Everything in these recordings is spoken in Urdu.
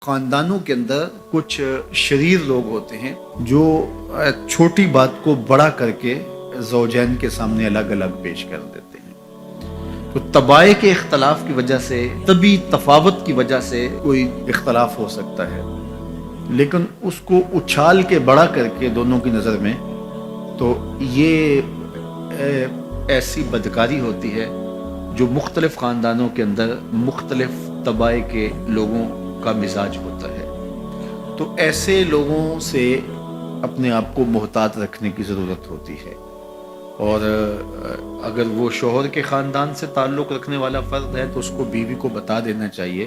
خاندانوں کے اندر کچھ شریر لوگ ہوتے ہیں جو چھوٹی بات کو بڑا کر کے زوجین کے سامنے الگ الگ پیش کر دیتے ہیں. تو طبائع کے اختلاف کی وجہ سے، طبی تفاوت کی وجہ سے کوئی اختلاف ہو سکتا ہے، لیکن اس کو اچھال کے بڑا کر کے دونوں کی نظر میں، تو یہ ایسی بدکاری ہوتی ہے جو مختلف خاندانوں کے اندر مختلف طبائع کے لوگوں کا مزاج ہوتا ہے. تو ایسے لوگوں سے اپنے آپ کو محتاط رکھنے کی ضرورت ہوتی ہے. اور اگر وہ شوہر کے خاندان سے تعلق رکھنے والا فرد ہے تو اس کو بیوی کو بتا دینا چاہیے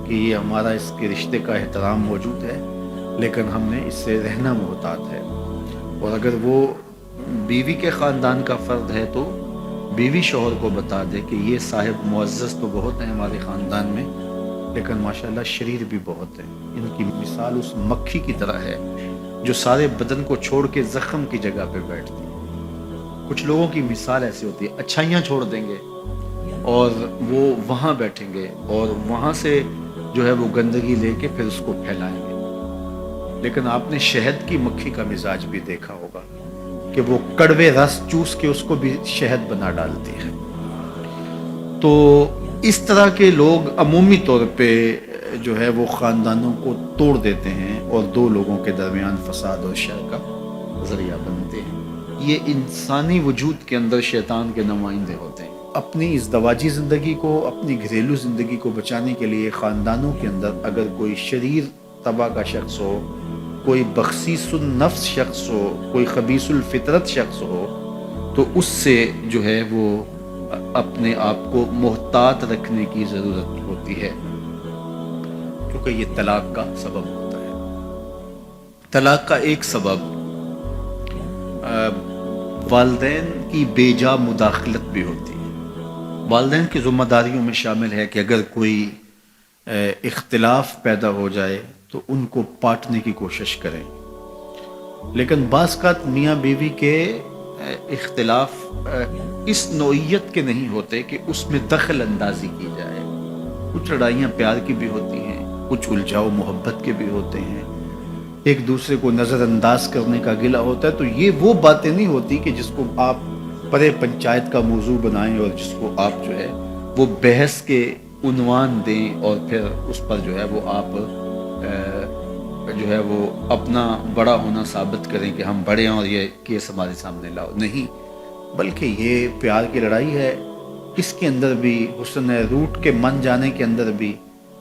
کہ یہ ہمارا اس کے رشتے کا احترام موجود ہے، لیکن ہم نے اس سے رہنا محتاط ہے. اور اگر وہ بیوی کے خاندان کا فرد ہے تو بیوی شوہر کو بتا دے کہ یہ صاحب معزز تو بہت ہیں ہمارے خاندان میں، لیکن ماشاءاللہ شریر بھی بہت ہیں. ان کی مثال اس مکھی کی طرح ہے جو سارے بدن کو چھوڑ کے زخم کی جگہ پہ بیٹھتی ہے. کچھ لوگوں کی مثال ایسی ہوتی ہے، اچھائیاں چھوڑ دیں گے اور وہ وہاں بیٹھیں گے اور وہاں سے جو ہے وہ گندگی لے کے پھر اس کو پھیلائیں گے. لیکن آپ نے شہد کی مکھی کا مزاج بھی دیکھا ہوگا کہ وہ کڑوے رس چوس کے اس کو بھی شہد بنا ڈالتی ہے. تو اس طرح کے لوگ عمومی طور پہ جو ہے وہ خاندانوں کو توڑ دیتے ہیں اور دو لوگوں کے درمیان فساد اور شر کا ذریعہ بنتے ہیں. یہ انسانی وجود کے اندر شیطان کے نمائندے ہوتے ہیں. اپنی ازدواجی زندگی کو، اپنی گھریلو زندگی کو بچانے کے لیے خاندانوں کے اندر اگر کوئی شریر طبع کا شخص ہو، کوئی بخسیس النفس شخص ہو، کوئی خبیث الفطرت شخص ہو، تو اس سے جو ہے وہ اپنے آپ کو محتاط رکھنے کی ضرورت ہوتی ہے، کیونکہ یہ طلاق کا سبب ہوتا ہے. طلاق کا ایک سبب والدین کی بے جا مداخلت بھی ہوتی ہے. والدین کی ذمہ داریوں میں شامل ہے کہ اگر کوئی اختلاف پیدا ہو جائے تو ان کو پاٹنے کی کوشش کریں. لیکن بعض اوقات میاں بیوی کے اختلاف اس نوعیت کے نہیں ہوتے کہ اس میں دخل اندازی کی جائے. کچھ لڑائیاں پیار کی بھی ہوتی ہیں، کچھ الجھاؤ محبت کے بھی ہوتے ہیں، ایک دوسرے کو نظر انداز کرنے کا گلہ ہوتا ہے. تو یہ وہ باتیں نہیں ہوتی کہ جس کو آپ پرے پنچایت کا موضوع بنائیں اور جس کو آپ جو ہے وہ بحث کے عنوان دیں اور پھر اس پر جو ہے وہ آپ جو ہے وہ اپنا بڑا ہونا ثابت کریں کہ ہم بڑے ہیں اور یہ کیس ہمارے سامنے لاؤ. نہیں، بلکہ یہ پیار کی لڑائی ہے. اس کے اندر بھی حسن ہے، روٹ کے من جانے کے اندر بھی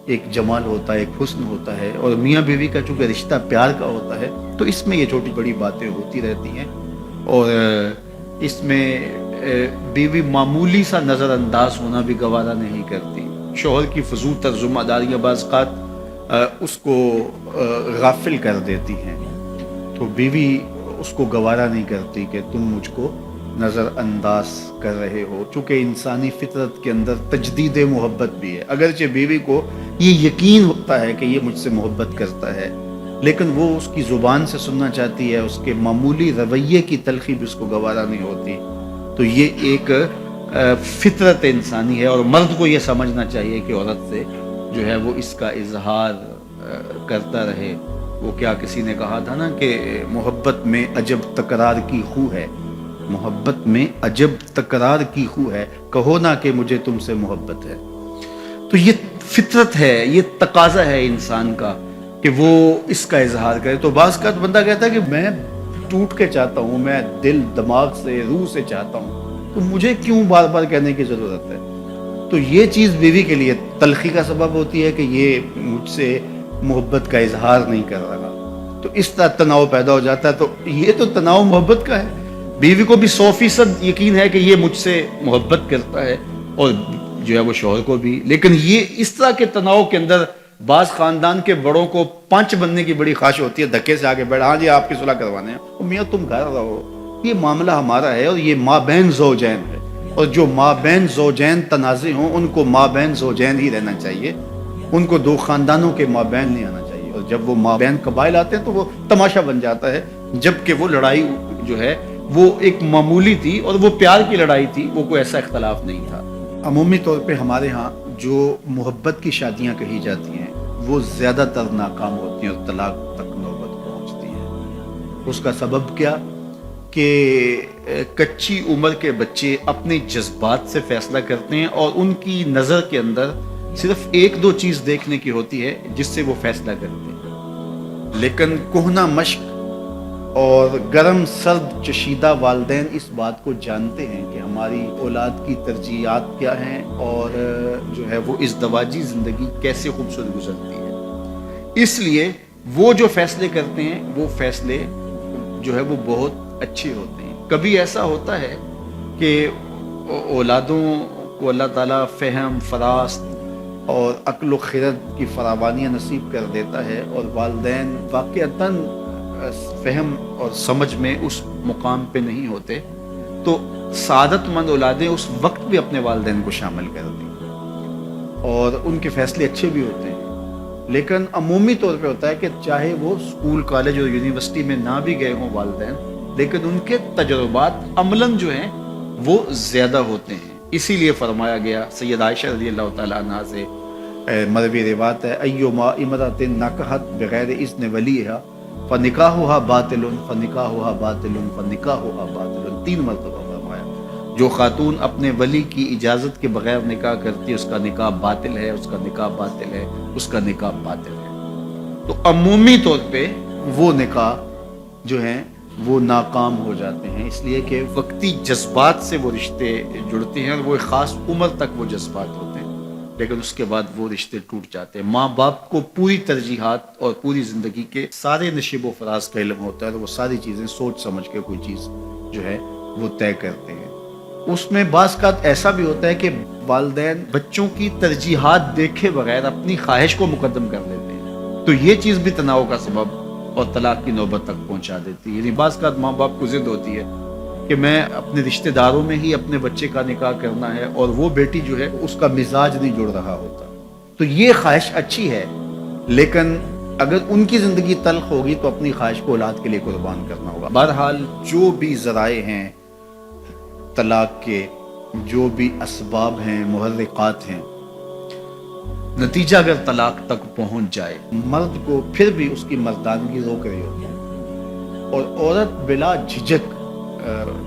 ایک جمال ہوتا ہے، ایک حسن ہوتا ہے. اور میاں بیوی کا چونکہ رشتہ پیار کا ہوتا ہے تو اس میں یہ چھوٹی بڑی باتیں ہوتی رہتی ہیں. اور اس میں بیوی معمولی سا نظر انداز ہونا بھی گوارا نہیں کرتی. شوہر کی فضول تر ذمہ داریاں بعض اوقات اس کو غافل کر دیتی ہیں، تو بیوی اس کو گوارا نہیں کرتی کہ تم مجھ کو نظر انداز کر رہے ہو. چونکہ انسانی فطرت کے اندر تجدید محبت بھی ہے. اگرچہ بیوی کو یہ یقین ہوتا ہے کہ یہ مجھ سے محبت کرتا ہے، لیکن وہ اس کی زبان سے سننا چاہتی ہے، اس کے معمولی رویے کی تلخی بھی اس کو گوارا نہیں ہوتی. تو یہ ایک فطرت انسانی ہے اور مرد کو یہ سمجھنا چاہیے کہ عورت سے جو ہے وہ اس کا اظہار کرتا رہے. وہ کیا کسی نے کہا تھا نا کہ محبت میں عجب تکرار کی خو ہے، محبت میں عجب تکرار کی خو ہے، کہو نہ کہ مجھے تم سے محبت ہے. تو یہ فطرت ہے، یہ تقاضا ہے انسان کا کہ وہ اس کا اظہار کرے. تو بعض کا بندہ کہتا ہے کہ میں ٹوٹ کے چاہتا ہوں، میں دل دماغ سے روح سے چاہتا ہوں، تو مجھے کیوں بار بار کہنے کی ضرورت ہے. تو یہ چیز بیوی کے لیے تلخی کا سبب ہوتی ہے کہ یہ مجھ سے محبت کا اظہار نہیں کر رہا. تو اس طرح تناؤ پیدا ہو جاتا ہے. تو یہ تو تناؤ محبت کا ہے. بیوی کو بھی 100% یقین ہے کہ یہ مجھ سے محبت کرتا ہے اور جو ہے وہ شوہر کو بھی. لیکن یہ اس طرح کے تناؤ کے اندر بعض خاندان کے بڑوں کو پنچ بننے کی بڑی خواہش ہوتی ہے، دھکے سے آگے بڑھا، ہاں جی آپ کی صلح کروانے ہیں، میاں تم گھر رہو، یہ معاملہ ہمارا ہے اور یہ مابین زوجین ہے. اور جو مابین زوجین تنازع ہوں ان کو مابین زوجین ہی رہنا چاہیے، ان کو دو خاندانوں کے مابین نہیں آنا چاہیے. اور جب وہ مابین قبائل آتے ہیں تو وہ تماشا بن جاتا ہے، جبکہ وہ لڑائی جو ہے وہ ایک معمولی تھی اور وہ پیار کی لڑائی تھی، وہ کوئی ایسا اختلاف نہیں تھا. عمومی طور پہ ہمارے ہاں جو محبت کی شادیاں کہی جاتی ہیں وہ زیادہ تر ناکام ہوتی ہیں اور طلاق تک نوبت پہنچتی ہے۔ اس کا سبب کیا کہ کچی عمر کے بچے اپنے جذبات سے فیصلہ کرتے ہیں اور ان کی نظر کے اندر صرف ایک دو چیز دیکھنے کی ہوتی ہے جس سے وہ فیصلہ کرتے ہیں، لیکن کہنہ مشق اور گرم سرد چشیدہ والدین اس بات کو جانتے ہیں کہ ہماری اولاد کی ترجیحات کیا ہیں اور جو ہے وہ ازدواجی زندگی کیسے خوبصورت گزرتی ہے، اس لیے وہ جو فیصلے کرتے ہیں وہ فیصلے جو ہے وہ بہت اچھے ہوتے ہیں۔ کبھی ایسا ہوتا ہے کہ اولادوں کو اللہ تعالیٰ فہم، فراست اور عقل و خرد کی فراوانیاں نصیب کر دیتا ہے اور والدین واقعتاً فہم اور سمجھ میں اس مقام پہ نہیں ہوتے، تو سعادت مند اولادیں اس وقت بھی اپنے والدین کو شامل کر دیں اور ان کے فیصلے اچھے بھی ہوتے ہیں۔ لیکن عمومی طور پہ ہوتا ہے کہ چاہے وہ اسکول، کالج اور یونیورسٹی میں نہ بھی گئے ہوں والدین، لیکن ان کے تجربات عملاً جو ہیں وہ زیادہ ہوتے ہیں۔ اسی لیے فرمایا گیا سید عائشہ رضی اللہ تعالیٰ عنہا سے مروی روایت ہے، ایما امرأۃ نکحت بغیر اذن ولیہا فنکاحھا باطل فنکاحھا باطل فنکاحھا باطل، 3 مرتبہ فرمایا، جو خاتون اپنے ولی کی اجازت کے بغیر نکاح کرتی ہے اس کا نکاح باطل ہے، اس کا نکاح باطل ہے، اس کا نکاح باطل ہے۔ تو عمومی طور پہ وہ نکاح جو ہیں وہ ناکام ہو جاتے ہیں، اس لیے کہ وقتی جذبات سے وہ رشتے جڑتے ہیں اور وہ ایک خاص عمر تک وہ جذبات ہوتے ہیں، لیکن اس کے بعد وہ رشتے ٹوٹ جاتے ہیں۔ ماں باپ کو پوری ترجیحات اور پوری زندگی کے سارے نشیب و فراز کا علم ہوتا ہے، تو وہ ساری چیزیں سوچ سمجھ کے کوئی چیز جو ہے وہ طے کرتے ہیں۔ اس میں بعض کا ایسا بھی ہوتا ہے کہ والدین بچوں کی ترجیحات دیکھے بغیر اپنی خواہش کو مقدم کر لیتے ہیں، تو یہ چیز بھی تناؤ کا سبب اور طلاق کی نوبت تک پہنچا دیتی ہے۔ یعنی بعض کا ماں باپ کو ضد ہوتی ہے کہ میں اپنے رشتہ داروں میں ہی اپنے بچے کا نکاح کرنا ہے اور وہ بیٹی جو ہے اس کا مزاج نہیں جڑ رہا ہوتا، تو یہ خواہش اچھی ہے، لیکن اگر ان کی زندگی تلخ ہوگی تو اپنی خواہش کو اولاد کے لیے قربان کرنا ہوگا۔ بہرحال جو بھی ذرائع ہیں طلاق کے، جو بھی اسباب ہیں، محرکات ہیں، نتیجہ اگر طلاق تک پہنچ جائے، مرد کو پھر بھی اس کی مردانگی روک رہی ہوتی ہے اور عورت بلا جھجک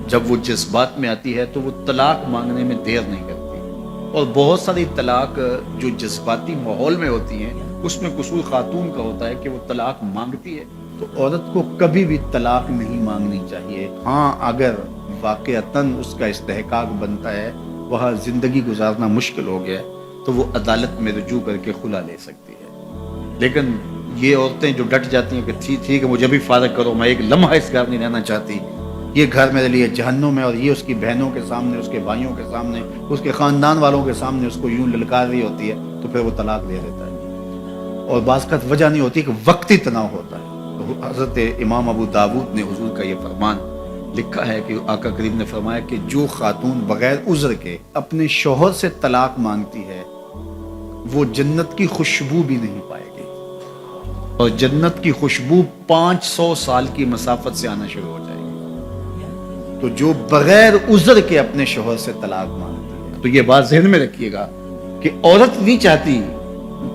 جب وہ جذبات میں آتی ہے تو وہ طلاق مانگنے میں دیر نہیں کرتی، اور بہت ساری طلاق جو جذباتی ماحول میں ہوتی ہیں اس میں قصور خاتون کا ہوتا ہے کہ وہ طلاق مانگتی ہے، تو عورت کو کبھی بھی طلاق نہیں مانگنی چاہیے۔ ہاں اگر واقعتاً اس کا استحقاق بنتا ہے، وہاں زندگی گزارنا مشکل ہو گیا تو وہ عدالت میں رجوع کر کے خلا لے سکتی ہے، لیکن یہ عورتیں جو ڈٹ جاتی ہیں کہ ٹھیک ہے مجھے بھی فارغ کرو، میں ایک لمحہ اس گھر نہیں رہنا چاہتی، یہ گھر میرے لیے جہنم ہے، اور یہ اس کی بہنوں کے سامنے، اس کے بھائیوں کے سامنے، اس کے خاندان والوں کے سامنے اس کو یوں للکار رہی ہوتی ہے، تو پھر وہ طلاق دے دیتا ہے، اور بعض کا وجہ نہیں ہوتی کہ وقتی تناؤ ہوتا ہے۔ تو حضرت امام ابو داود نے حضور کا یہ فرمان لکھا ہے کہ آقا کریم نے فرمایا کہ جو خاتون بغیر عذر کے اپنے شوہر سے طلاق مانگتی ہے وہ جنت کی خوشبو بھی نہیں پائے گی، اور جنت کی خوشبو 500 سال کی مسافت سے آنا شروع ہو جائے گی۔ تو جو بغیر عذر کے اپنے شوہر سے طلاق مانگتی ہے، تو یہ بات ذہن میں رکھیے گا کہ عورت نہیں چاہتی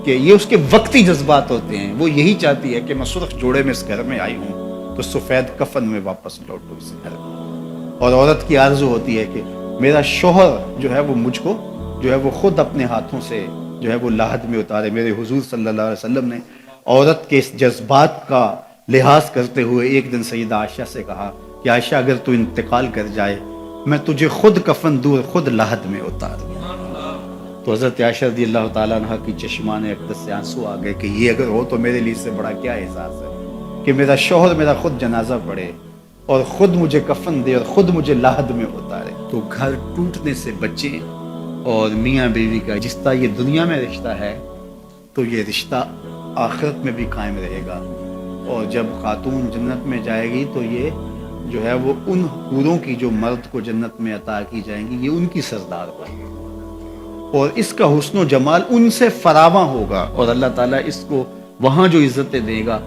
کہ یہ اس کے وقتی جذبات ہوتے ہیں، وہ یہی چاہتی ہے کہ میں سرخ جوڑے میں اس گھر میں آئی ہوں تو سفید کفن میں واپس لوٹوں اس گھر میں، اور عورت کی آرزو ہوتی ہے کہ میرا شوہر جو ہے وہ مجھ کو جو ہے وہ خود اپنے ہاتھوں سے جو ہے وہ لاحد میں اتارے۔ میرے حضور صلی اللہ علیہ وسلم نے عورت کے اس جذبات کا لحاظ کرتے ہوئے ایک دن سیدہ عائشہ سے کہا کہ عائشہ اگر تو انتقال کر جائے میں تجھے خود کفن دوں، خود لاحد میں اتار دوں۔ تو حضرت عائشہ رضی اللہ تعالیٰ عنہ کی چشمان اقدس سے آنسو آ گئے کہ یہ اگر ہو تو میرے لیے اس سے بڑا کیا احساس ہے کہ میرا شوہر میرا خود جنازہ پڑھے اور خود مجھے کفن دے اور خود مجھے لاحد میں اتارے۔ تو گھر ٹوٹنے سے بچیں، اور میاں بیوی کا جس طرح یہ دنیا میں رشتہ ہے تو یہ رشتہ آخرت میں بھی قائم رہے گا، اور جب خاتون جنت میں جائے گی تو یہ جو ہے وہ ان حوروں کی جو مرد کو جنت میں عطا کی جائیں گی، یہ ان کی سردار ہوگی، اور اس کا حسن و جمال ان سے فراواں ہوگا، اور اللہ تعالیٰ اس کو وہاں جو عزتیں دے گا،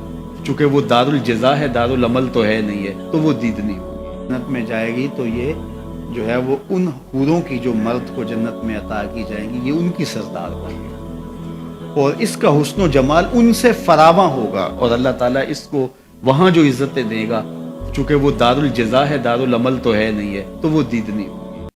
چونکہ وہ دار الجزا ہے، دار العمل تو ہے نہیں ہے، تو وہ دیدنی ہوگی۔ جنت میں جائے گی تو یہ جو ہے وہ ان حوروں کی جو مرد کو جنت میں عطا کی جائیں گی، یہ ان کی سردار ہوگی، اور اس کا حسن و جمال ان سے فراواں ہوگا، اور اللہ تعالیٰ اس کو وہاں جو عزتیں دے گا، چونکہ وہ دار الجزا ہے، دار العمل تو ہے نہیں ہے، تو وہ دیدنی ہوگی۔